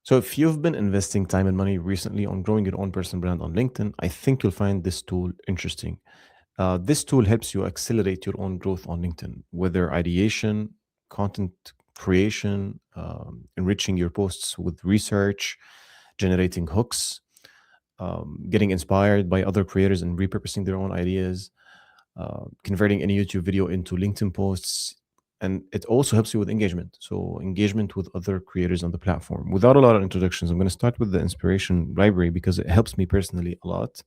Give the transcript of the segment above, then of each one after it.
So if you've been investing time and money recently on growing your own personal brand on LinkedIn, I think you'll find this tool interesting. This tool helps you accelerate your own growth on LinkedIn, whether ideation, content creation, enriching your posts with research, generating hooks, getting inspired by other creators and repurposing their own ideas, converting any YouTube video into LinkedIn posts. And it also helps you with engagement. So, engagement with other creators on the platform. Without a lot of introductions, I'm going to start with the inspiration library because it helps me personally a lot.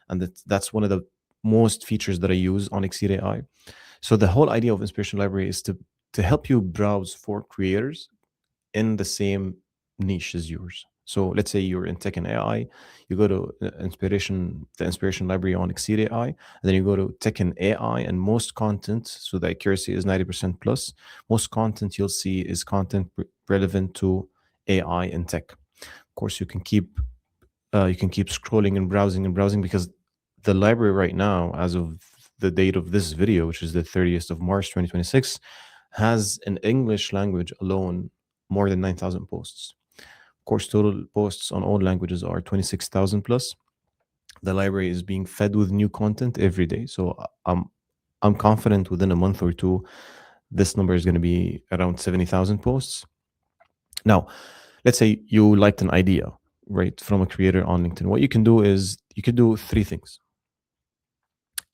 And that's one of the most features that I use on EXEED AI. So, the whole idea of inspiration library is to help you browse for creators in the same niche as yours. So let's say you're in tech and AI, you go to the inspiration library on Exceed AI, and then you go to tech and AI, and most content, so the accuracy is 90% plus. Most content you'll see is content relevant to AI and tech. Of course, you can keep scrolling and browsing because the library right now, as of the date of this video, which is the 30th of March 2026, has in English language alone more than 9,000 posts. Of course, total posts on all languages are 26,000 plus. The library is being fed with new content every day. So I'm confident within a month or two, this number is going to be around 70,000 posts. Now, let's say you liked an idea, right, from a creator on LinkedIn. What you can do is you could do three things.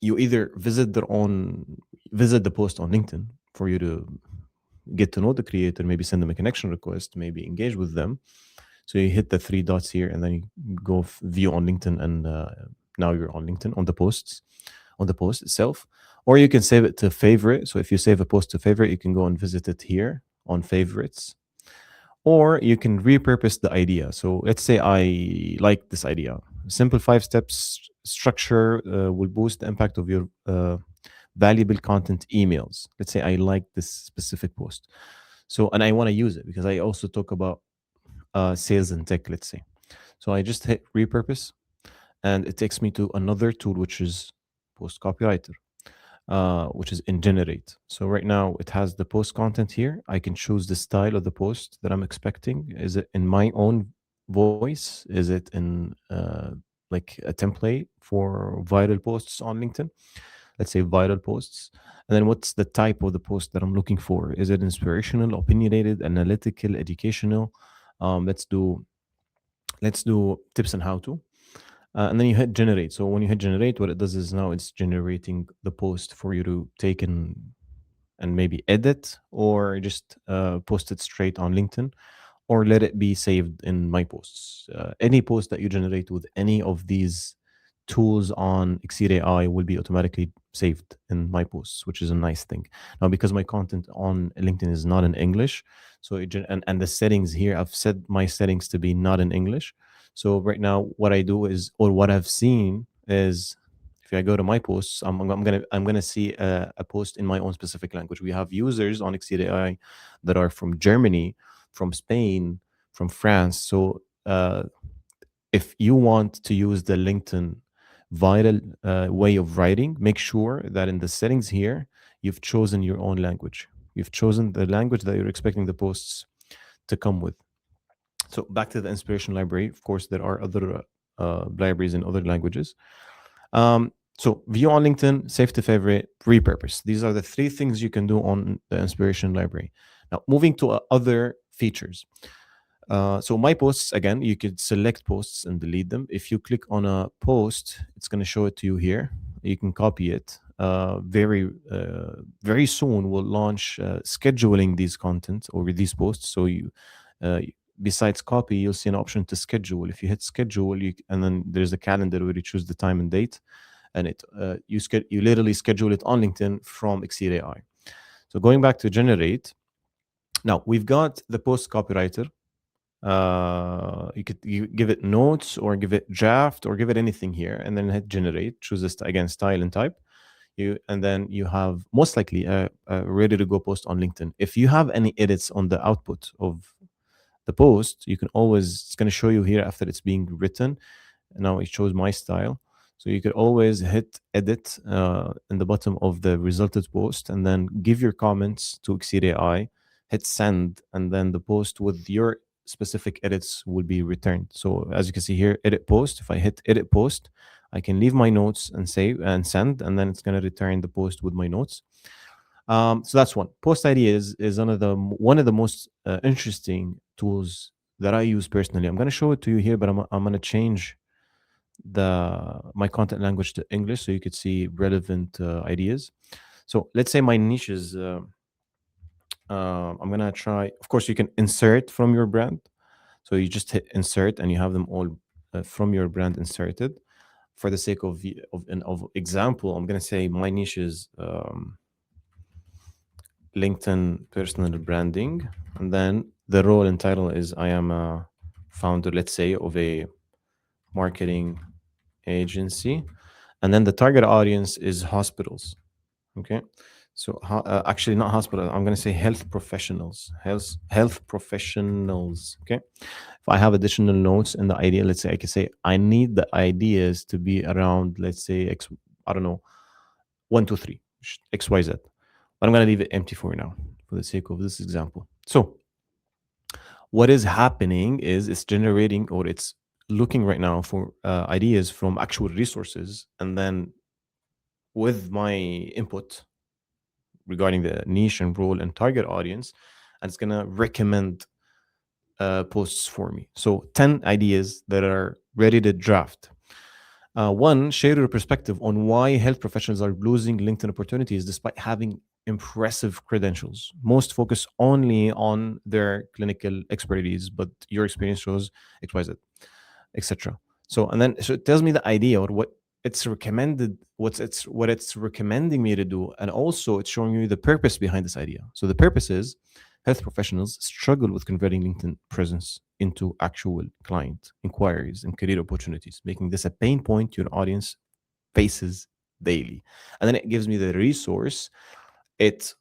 You either visit the post on LinkedIn for you to get to know the creator, maybe send them a connection request, maybe engage with them. So you hit the three dots here, and then you go view on LinkedIn, and now you're on LinkedIn on the post itself. Or you can save it to favorite. So if you save a post to favorite, you can go and visit it here on favorites. Or you can repurpose the idea. So let's say I like this idea. Simple 5 steps structure will boost the impact of your valuable content emails. Let's say I like this specific post. So, and I want to use it because I also talk about sales and tech, let's say. So I just hit repurpose, and it takes me to another tool, which is Post Copywriter, which is in Generate. So right now it has the post content here. I can choose the style of the post that I'm expecting. Is it in my own voice? Is it in like a template for viral posts on LinkedIn? Let's say viral posts. And then what's the type of the post that I'm looking for? Is it inspirational, opinionated, analytical, educational? Um, let's do tips and how to, and then you hit generate. So when you hit generate, what it does is now it's generating the post for you to take and maybe edit or just post it straight on LinkedIn, or let it be saved in my posts. Any post that you generate with any of these tools on Exceed AI will be automatically saved in my posts, which is a nice thing. Now, because my content on LinkedIn is not in English, so and the settings here, I've set my settings to be not in English. So right now, what I do is, or what I've seen is, if I go to my posts, I'm gonna see a post in my own specific language. We have users on Exceed AI that are from Germany, from Spain, from France. So if you want to use the LinkedIn viral way of writing, make sure that in the settings here, you've chosen your own language. You've chosen the language that you're expecting the posts to come with. So back to the inspiration library. Of course, there are other libraries in other languages. So view on LinkedIn, save to favorite, repurpose. These are the three things you can do on the inspiration library. Now, moving to other features. So my posts, again, you could select posts and delete them. If you click on a post, it's going to show it to you here. You can copy it. Very soon we'll launch scheduling these content or these posts. So you, uh, besides copy, you'll see an option to schedule. If you hit schedule, and then there's a calendar where you choose the time and date, and you literally schedule it on LinkedIn from Exceed AI. So going back to generate, now we've got the post copywriter. You give it notes or give it draft or give it anything here, and then hit generate. Choose this again, style and type. And then you have most likely a ready to go post on LinkedIn. If you have any edits on the output of the post, you can always, it's going to show you here after it's being written. Now it shows my style. So you could always hit edit in the bottom of the resulted post, and then give your comments to Exceed AI, hit send, and then the post with your specific edits will be returned. So as you can see here, edit post. If I hit edit post, I can leave my notes and save and send, and then it's going to return the post with my notes. So that's one. Post ID is one of the most interesting tools that I use personally. I'm going to show it to you here, but I'm going to change the my content language to English so you could see relevant ideas. So let's say my niche is. I'm gonna try. Of course, you can insert from your brand. So you just hit insert, and you have them all from your brand inserted. For the sake of example, I'm gonna say my niche is LinkedIn personal branding, and then the role and title is I am a founder, let's say, of a marketing agency, and then the target audience is hospitals. Okay, so actually not hospital. I'm going to say health professionals. Health professionals. Okay, if I have additional notes in the idea, let's say I can say I need the ideas to be around, let's say X. I don't know, 1, 2, 3, XYZ. But I'm going to leave it empty for now, for the sake of this example. So what is happening is it's generating, or it's looking right now for ideas from actual resources, and then with my input regarding the niche and role and target audience, and it's gonna recommend posts for me. So 10 ideas that are ready to draft. One, share your perspective on why health professionals are losing LinkedIn opportunities despite having impressive credentials. Most focus only on their clinical expertise, but your experience shows XYZ, etc. So it tells me the idea or what it's recommended, what it's recommending me to do, and also it's showing you the purpose behind this idea. So the purpose is health professionals struggle with converting LinkedIn presence into actual client inquiries and career opportunities, making this a pain point your audience faces daily. And then it gives me the resource it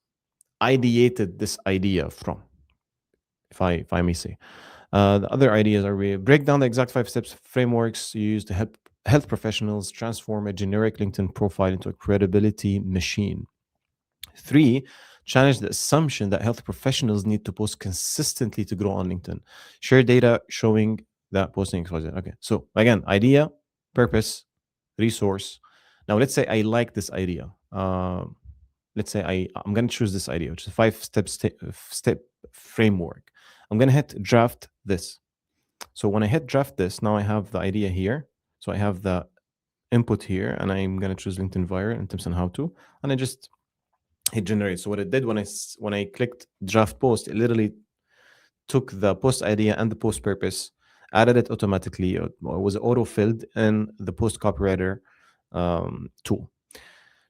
ideated this idea from, if I may say. The other ideas are we break down the exact 5 steps frameworks used to help health professionals transform a generic LinkedIn profile into a credibility machine. 3, challenge the assumption that health professionals need to post consistently to grow on LinkedIn. Share data showing that posting XYZ. Okay, so again, idea, purpose, resource. Now let's say I like this idea. Let's say I'm going to choose this idea, which is a 5 step framework. I'm going to hit draft this. So when I hit draft this, now I have the idea here. So I have the input here, and I'm going to choose LinkedIn Wire and tips on how to, and I just hit generate. So what it did when I clicked draft post, it literally took the post idea and the post purpose, added it automatically. It was auto filled in the post copywriter tool.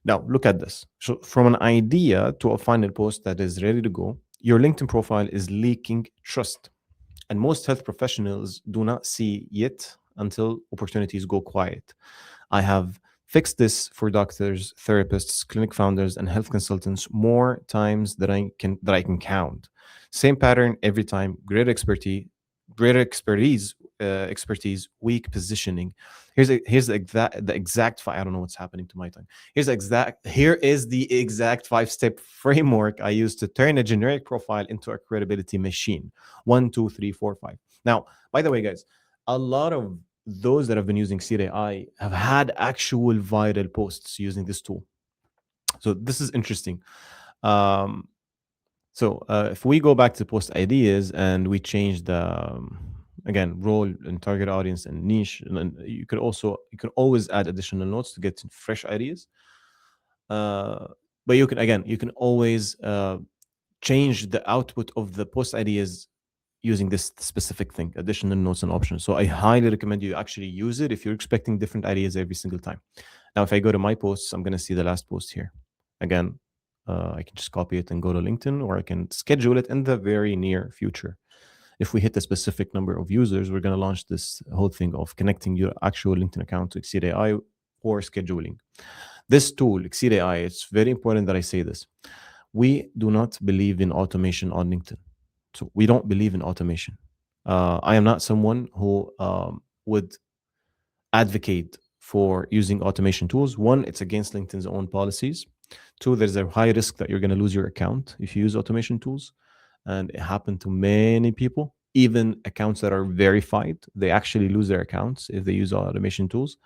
Now, look at this. So, from an idea to a final post that is ready to go, your LinkedIn profile is leaking trust. And most health professionals do not see it until opportunities go quiet. I have fixed this for doctors, therapists, clinic founders, and health consultants more times than I can count. Same pattern every time. Greater expertise, weak positioning. Here's the exact I don't know what's happening to my tongue. Here is the exact 5 step framework I use to turn a generic profile into a credibility machine. 1, 2, 3, 4, 5. Now, by the way, guys, a lot of those that have been using EXEED AI have had actual viral posts using this tool. So this is interesting. If we go back to post ideas and we change the again role and target audience and niche, and then you can always add additional notes to get fresh ideas. But you can always change the output of the post ideas using this specific thing, additional notes and options. So I highly recommend you actually use it if you're expecting different ideas every single time. Now, if I go to my posts, I'm going to see the last post here. Again, I can just copy it and go to LinkedIn, or I can schedule it in the very near future. If we hit a specific number of users, we're going to launch this whole thing of connecting your actual LinkedIn account to EXEED AI or scheduling. This tool, EXEED AI, it's very important that I say this. We do not believe in automation on LinkedIn. So we don't believe in automation. I am not someone who would advocate for using automation tools. One, it's against LinkedIn's own policies. Two, there's a high risk that you're going to lose your account if you use automation tools. And it happened to many people. even accounts that are verified, they actually lose their accounts if they use automation tools.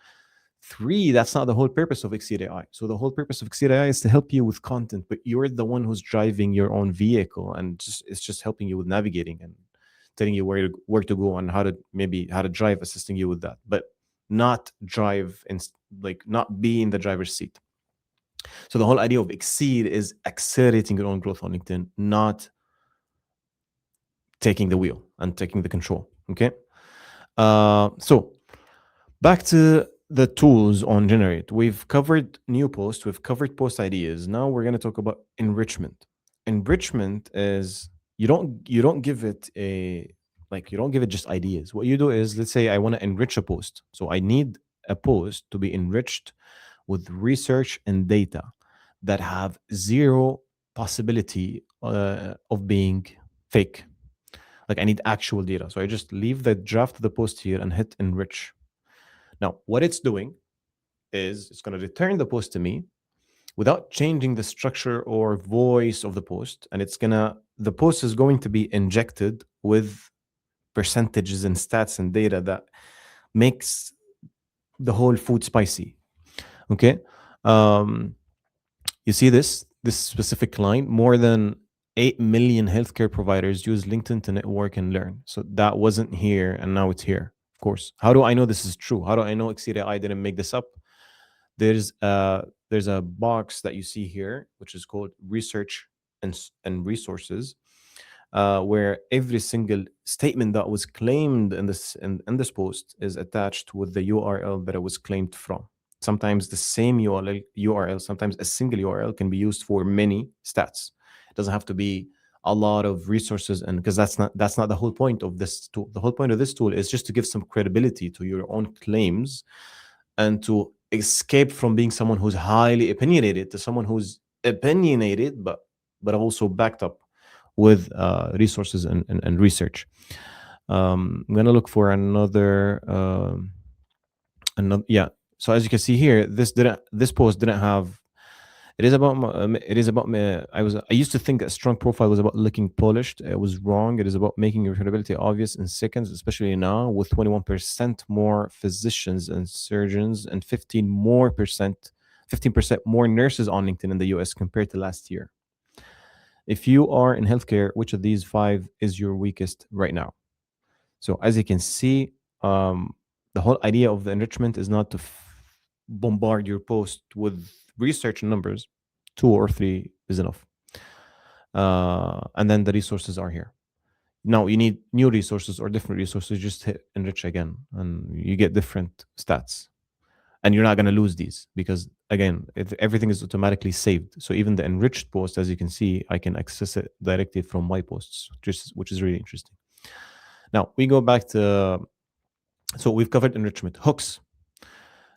Three, that's not the whole purpose of EXEED AI. So the whole purpose of EXEED AI is to help you with content, but you're the one who's driving your own vehicle, and it's just helping you with navigating and telling you where to go and how to drive, assisting you with that, but not drive and like not be in the driver's seat. So the whole idea of Exceed is accelerating your own growth on LinkedIn, not taking the wheel and taking the control. Okay. So back to the tools on Generate. We've covered new posts, we've covered post ideas. Now we're going to talk about enrichment. Enrichment is you don't give it a like you don't give it just ideas. What you do is, let's say I want to enrich a post. So I need a post to be enriched with research and data that have zero possibility of being fake. Like I need actual data. So I just leave the draft of the post here and hit enrich. Now, what it's doing is it's going to return the post to me without changing the structure or voice of the post. And the post is going to be injected with percentages and stats and data that makes the whole food spicy. Okay. Um, you see this specific line, more than 8 million healthcare providers use LinkedIn to network and learn. So that wasn't here and now it's here. Of course. How do I know this is true? How do I know Exceed AI didn't make this up? There's a box that you see here, which is called research and resources, where every single statement that was claimed in this post is attached with the URL that it was claimed from. Sometimes the same URL, sometimes a single URL can be used for many stats. It doesn't have to be a lot of resources, and because that's not the whole point of this tool. The whole point of this tool is just to give some credibility to your own claims and to escape from being someone who's highly opinionated to someone who's opinionated but also backed up with resources and research. I'm gonna look for another. Yeah. So as you can see here, this post didn't have. It is about me. I used to think a strong profile was about looking polished. It was wrong. It is about making your credibility obvious in seconds, especially now with 21% more physicians and surgeons and 15% more nurses on LinkedIn in the US compared to last year. If you are in healthcare, which of these five is your weakest right now? So as you can see, the whole idea of the enrichment is not to bombard your post with research and numbers. Two or three is enough. And then the resources are here. Now you need new resources or different resources. Just hit enrich again, and you get different stats. And you're not going to lose these because, again, everything is automatically saved. So even the enriched post, as you can see, I can access it directly from my posts, which is really interesting. Now we go back to, so we've covered enrichment. Hooks.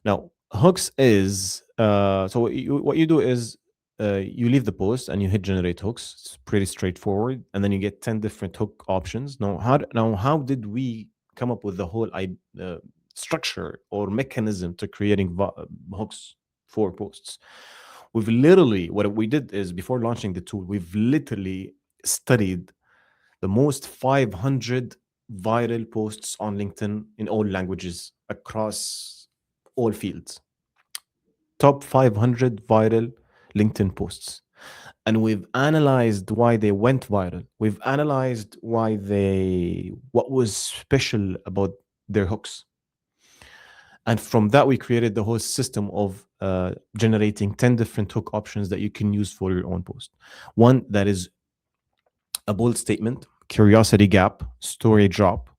Now hooks is so what you do is you leave the post and you hit generate hooks. It's pretty straightforward, and then you get 10 different hook options. How did we come up with the whole structure or mechanism to creating hooks for posts? We've literally, what we did is, before launching the tool, we've literally studied the most 500 viral posts on LinkedIn in all languages across all fields. Top 500 viral LinkedIn posts. And we've analyzed why they went viral. We've analyzed what was special about their hooks. And from that, we created the whole system of generating 10 different hook options that you can use for your own post. One that is a bold statement, curiosity gap, story drop,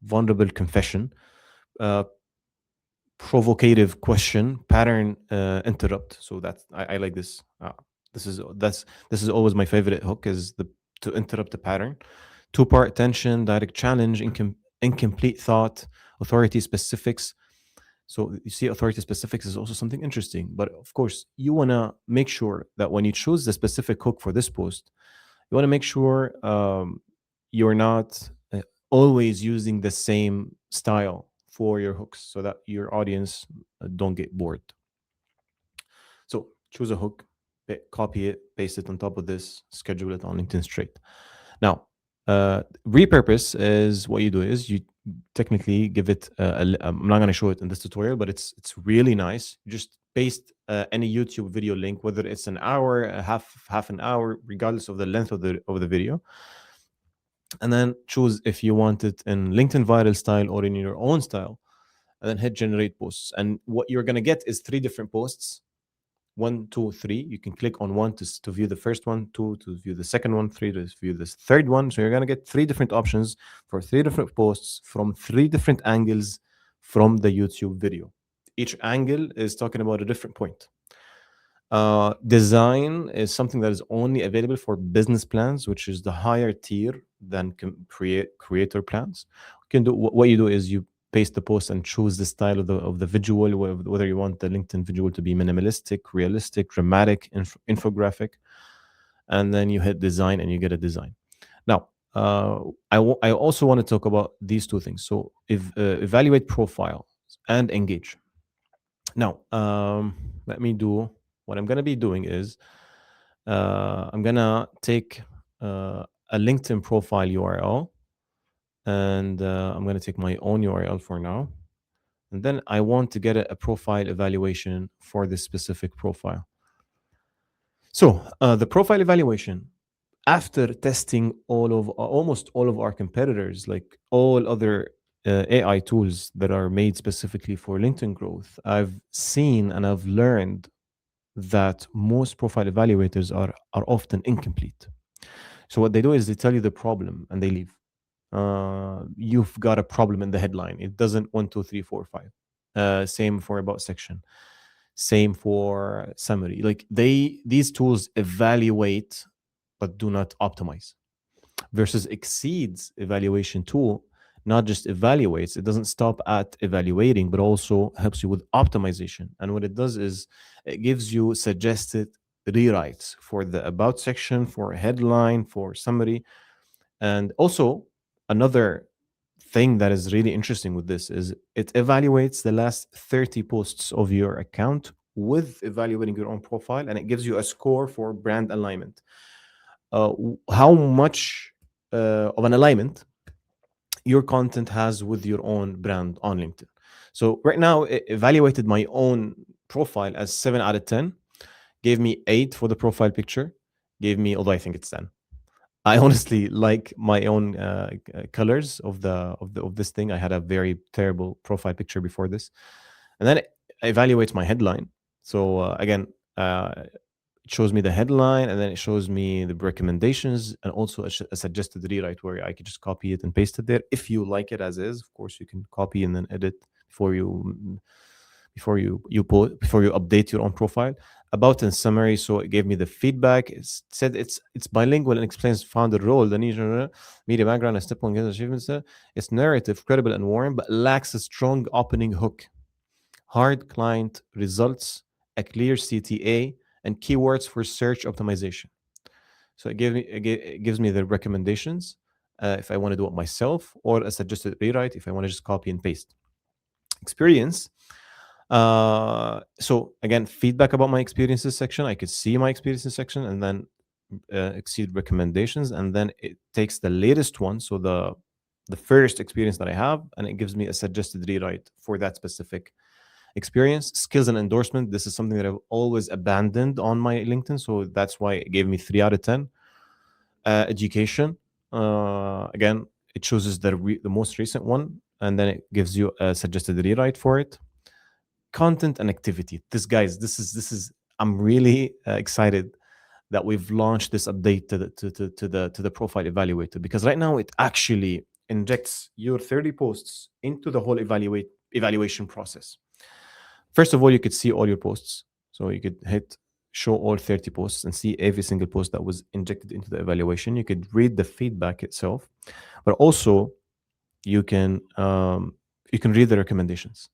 vulnerable confession, uh, provocative question, pattern interrupt. So that's I like this. This is always my favorite hook, is the to interrupt the pattern. Two-part tension, direct challenge, incomplete thought, authority specifics. So you see, authority specifics is also something interesting. But of course, you want to make sure that when you choose the specific hook for this post, you want to make sure you're not always using the same style for your hooks so that your audience don't get bored. So choose a hook, copy it, paste it on top of this, schedule it on LinkedIn straight. Now, Repurpose is what you do is you technically give it. I'm not going to show it in this tutorial, but it's really nice. You just paste any YouTube video link, whether it's an hour, half an hour, regardless of the length of the video, and then choose if you want it in LinkedIn viral style or in your own style, and then hit generate posts. And what you're going to get is three different posts. One, two, three. You can click on one to view the first one, two to view the second one, three to view the third one. So you're going to get three different options for three different posts from three different angles from the YouTube video. Each angle is talking about a different point. Design is something that is only available for business plans, which is the higher tier than creator plans. You can do what you do is you paste the post and choose the style of the visual, whether you want the LinkedIn visual to be minimalistic, realistic, dramatic, infographic, and then you hit design and you get a design. Now, I also want to talk about these two things. So, if evaluate profile and engage. Now, let me do what I'm going to be doing is I'm going to take a LinkedIn profile URL, and I'm going to take my own URL for now. And then I want to get a profile evaluation for this specific profile. So the profile evaluation, after testing almost all of our competitors, like all other AI tools that are made specifically for LinkedIn growth, I've seen and I've learned that most profile evaluators are often incomplete. So what they do is they tell you the problem and they leave. You've got a problem in the headline. It doesn't one, two, three, four, five. Same for about section. Same for summary. Like these tools evaluate but do not optimize. Versus Exceed's evaluation tool not just evaluates, it doesn't stop at evaluating, but also helps you with optimization. And what it does is it gives you suggested rewrites for the about section, for a headline, for summary. And also, another thing that is really interesting with this is it evaluates the last 30 posts of your account with evaluating your own profile, and it gives you a score for brand alignment. How much of an alignment your content has with your own brand on LinkedIn. So right now, it evaluated my own profile as 7 out of 10, gave me 8 for the profile picture, gave me, although I think it's 10. I honestly like my own colors of this thing. I had a very terrible profile picture before this, and then it evaluates my headline. So again, it shows me the headline, and then it shows me the recommendations, and also a suggested rewrite where I could just copy it and paste it there. If you like it as is, of course, you can copy and then edit before you update your own profile. About in summary, so it gave me the feedback. It said it's bilingual and explains founder role, the media background, and step one achievements. It's narrative, credible and warm, but lacks a strong opening hook, hard client results, a clear CTA, and keywords for search optimization. So it gives me the recommendations if I want to do it myself, or a suggested rewrite if I want to just copy and paste. Experience. So again, feedback about my experiences section. I could see my experiences section, and then Exceed recommendations, and then it takes the latest one, so the first experience that I have, and it gives me a suggested rewrite for that specific experience. Skills and endorsement. This is something that I've always abandoned on my LinkedIn, so that's why it gave me 3 out of 10. Education. Again, it chooses the most recent one, and then it gives you a suggested rewrite for it. Content and activity. This is I'm really excited that we've launched this update to the profile evaluator, because right now it actually injects your 30 posts into the whole evaluation process. First of all, you could see all your posts. So you could hit show all 30 posts and see every single post that was injected into the evaluation. You could read the feedback itself, but also you can read the recommendations.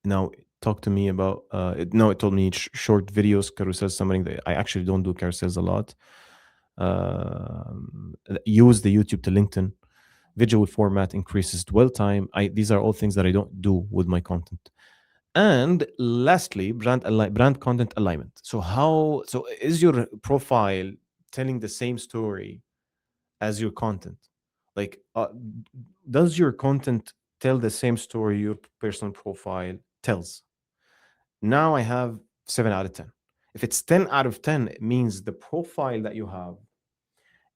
Now, talk to me about it told me short videos, carousels, something that I actually don't do carousels a lot. Use the YouTube to LinkedIn. Visual format increases dwell time. These are all things that I don't do with my content. And lastly, brand content alignment. So is your profile telling the same story as your content. Like, does your content tell the same story your personal profile tells? Now I have 7 out of 10. If it's 10 out of 10, it means the profile that you have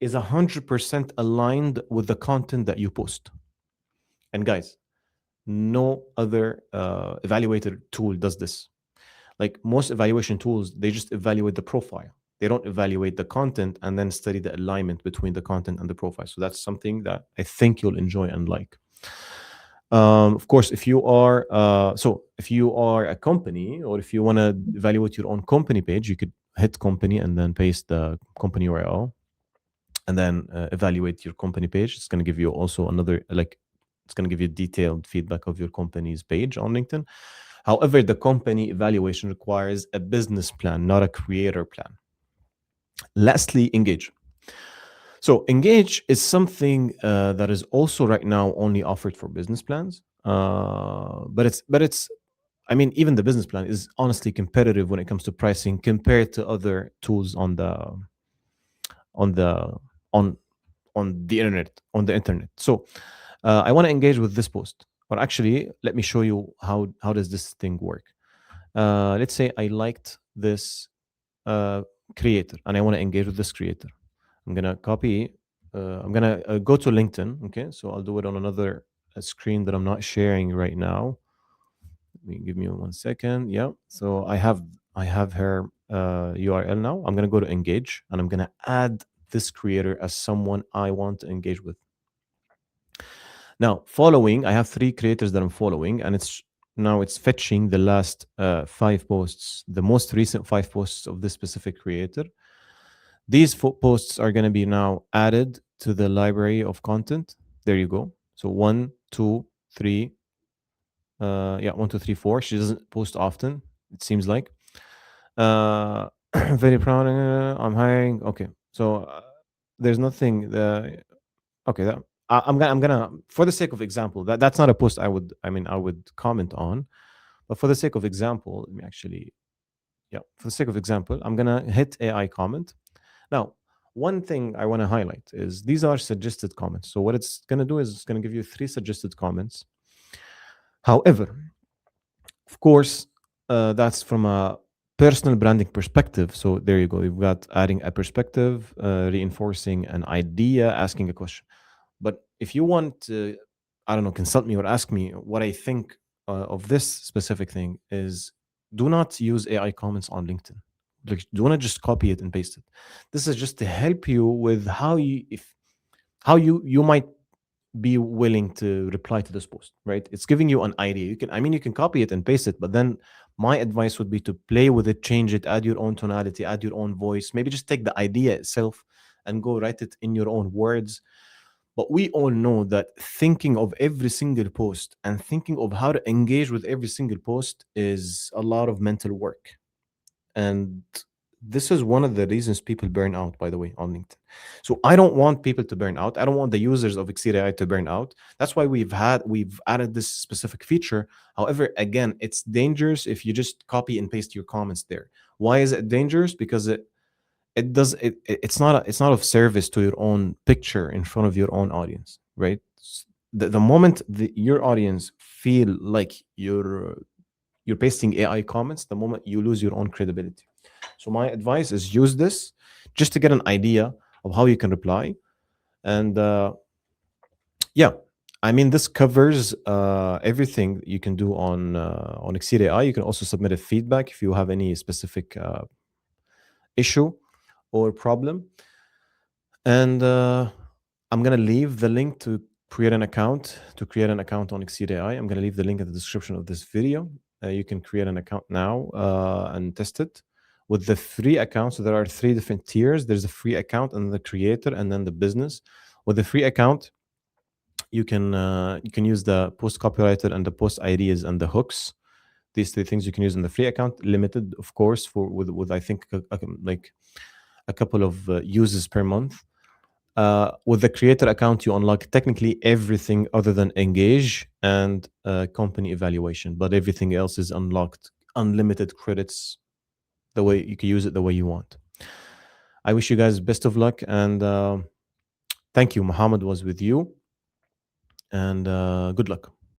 is 100% aligned with the content that you post. And guys, no other evaluator tool does this. Like most evaluation tools, they just evaluate the profile. They don't evaluate the content and then study the alignment between the content and the profile. So that's something that I think you'll enjoy and like. Of course, if you are a company or if you want to evaluate your own company page, you could hit company and then paste the company URL and then evaluate your company page. It's going to give you also another like it's going to give you detailed feedback of your company's page on LinkedIn. However, the company evaluation requires a business plan, not a creator plan. Lastly, engage. So engage is something that is also right now only offered for business plans. But it's I mean, even the business plan is honestly competitive when it comes to pricing compared to other tools on the on on the internet. So I want to engage with this post. Or actually, let me show you how does this thing work. Let's say I liked this uh, creator and I want to engage with this creator. I'm gonna copy. I'm gonna go to LinkedIn. Okay, so I'll do it on another screen that I'm not sharing right now. Give me 1 second. Yeah. So I have her URL now. I'm gonna go to engage and I'm gonna add this creator as someone I want to engage with. Now, following, I have 3 creators that I'm following, and it's fetching the last 5 posts, the most recent 5 posts of this specific creator. These posts are going to be now added to the library of content. There you go. So 1, 2, 3. Yeah, 1, 2, 3, 4. She doesn't post often, it seems like. Very proud. I'm hiring. Okay. So there's nothing. Okay. I'm gonna, for the sake of example, that's not a post I would comment on, but for the sake of example, let me actually, yeah, for the sake of example, I'm gonna hit AI comment. Now, one thing I want to highlight is these are suggested comments. So what it's going to do is it's going to give you 3 suggested comments. However, of course, that's from a personal branding perspective. So there you go. You've got adding a perspective, reinforcing an idea, asking a question. But if you want to, I don't know, consult me or ask me what I think of this specific thing is do not use AI comments on LinkedIn. Like, do not just copy it and paste it. This is just to help you with how you might be willing to reply to this post, right? It's giving you an idea. You can copy it and paste it, but then my advice would be to play with it, change it, add your own tonality, add your own voice. Maybe just take the idea itself and go write it in your own words. But we all know that thinking of every single post and thinking of how to engage with every single post is a lot of mental work. And this is one of the reasons people burn out, by the way, on LinkedIn. So I don't want people to burn out. I don't want the users of EXEED AI to burn out. That's why we've added this specific feature. However, again, it's dangerous if you just copy and paste your comments there. Why is it dangerous? Because it's not of service to your own picture in front of your own audience, right? The moment your audience feel like you're pasting AI comments, the moment you lose your own credibility. So my advice is use this just to get an idea of how you can reply. And yeah, I mean, this covers everything you can do on EXEED AI. You can also submit a feedback if you have any specific issue or problem. And I'm gonna leave the link to create an account on EXEED AI. I'm gonna leave the link in the description of this video. You can create an account now and test it with the free account. So there are 3 different tiers. There's a free account and the creator and then the business. With the free account, you can use the post copywriter and the post ideas and the hooks. These 3 things you can use in the free account, limited, of course, for with I think like a couple of uses per month. With the creator account, you unlock technically everything other than engage and company evaluation, but everything else is unlocked, unlimited credits, the way you can use it the way you want. I wish you guys best of luck, and Thank you. Muhammad was with you, and good luck.